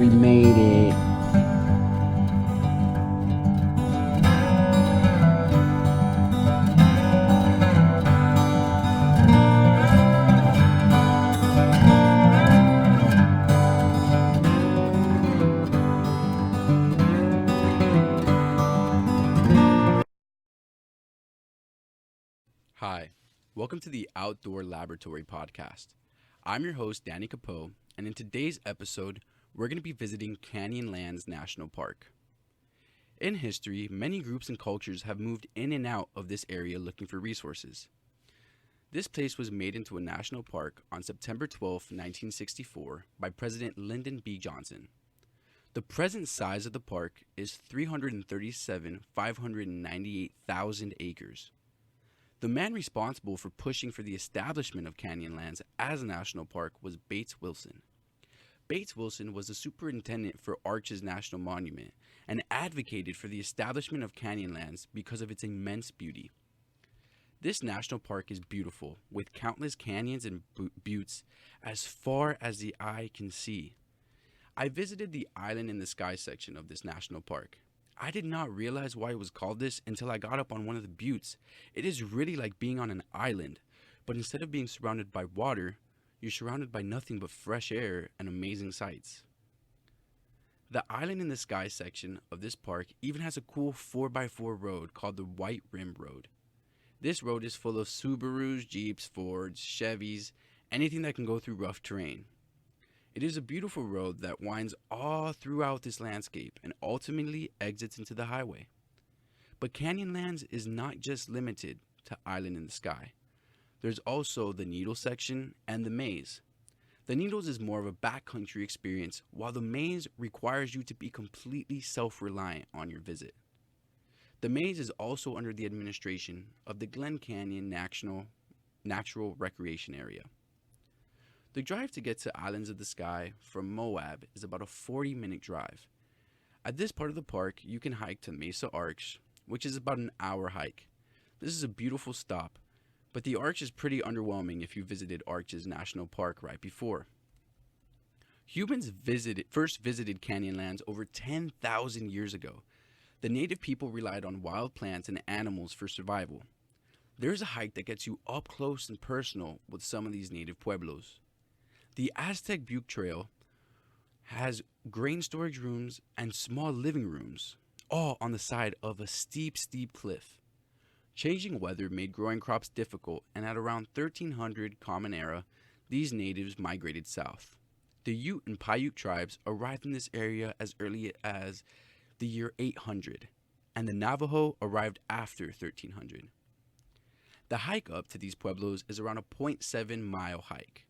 We made it. Hi, welcome to the Outdoor Laboratory Podcast. I'm your host, Danny Capo, and in today's episode, we're going to be visiting Canyonlands National Park. In history, many groups and cultures have moved in and out of this area looking for resources. This place was made into a national park on September 12, 1964, by President Lyndon B. Johnson. The present size of the park is 337,598,000 acres. The man responsible for pushing for the establishment of Canyonlands as a national park was Bates Wilson. Bates Wilson was the superintendent for Arches National Monument and advocated for the establishment of Canyonlands because of its immense beauty. This national park is beautiful, with countless canyons and buttes as far as the eye can see. I visited the Island in the Sky section of this national park. I did not realize why it was called this until I got up on one of the buttes. It is really like being on an island, but instead of being surrounded by water, you're surrounded by nothing but fresh air and amazing sights. The Island in the Sky section of this park even has a cool 4x4 road called the White Rim Road. This road is full of Subarus, Jeeps, Fords, Chevys, anything that can go through rough terrain. It is a beautiful road that winds all throughout this landscape and ultimately exits into the highway. But Canyonlands is not just limited to Island in the Sky. There's also the Needle section and the Maze. The Needles is more of a backcountry experience, while the Maze requires you to be completely self-reliant on your visit. The Maze is also under the administration of the Glen Canyon Natural Recreation Area. The drive to get to Islands of the Sky from Moab is about a 40-minute drive. At this part of the park, you can hike to Mesa Arch, which is about an hour hike. This is a beautiful stop, but the arch is pretty underwhelming if you visited Arches National Park right before. Humans first visited Canyonlands over 10,000 years ago. The native people relied on wild plants and animals for survival. There's a hike that gets you up close and personal with some of these native pueblos. The Aztec Butte Trail has grain storage rooms and small living rooms, all on the side of a steep cliff. Changing weather made growing crops difficult, and at around 1300 Common Era, these natives migrated south. The Ute and Paiute tribes arrived in this area as early as the year 800, and the Navajo arrived after 1300. The hike up to these pueblos is around a 0.7-mile hike.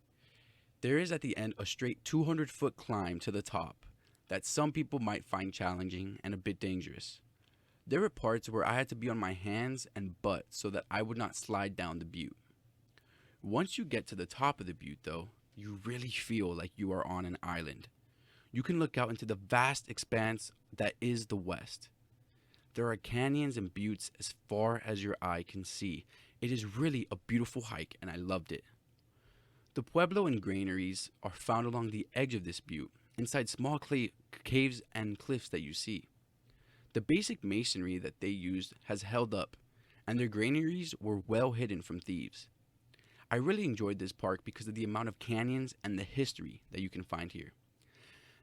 There is at the end a straight 200-foot climb to the top that some people might find challenging and a bit dangerous. There were parts where I had to be on my hands and butt so that I would not slide down the butte. Once you get to the top of the butte, though, you really feel like you are on an island. You can look out into the vast expanse that is the West. There are canyons and buttes as far as your eye can see. It is really a beautiful hike, and I loved it. The pueblo and granaries are found along the edge of this butte, inside small caves and cliffs that you see. The basic masonry that they used has held up, and their granaries were well hidden from thieves. I really enjoyed this park because of the amount of canyons and the history that you can find here.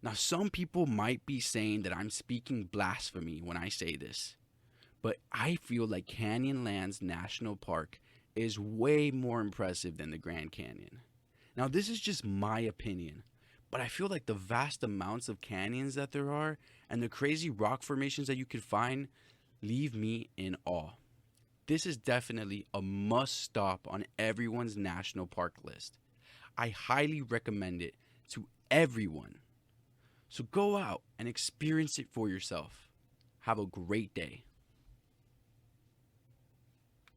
Now, some people might be saying that I'm speaking blasphemy when I say this, but I feel like Canyonlands National Park is way more impressive than the Grand Canyon. Now, this is just my opinion, but I feel like the vast amounts of canyons that there are and the crazy rock formations that you could find leave me in awe. This is definitely a must stop on everyone's national park list. I highly recommend it to everyone. So go out and experience it for yourself. Have a great day.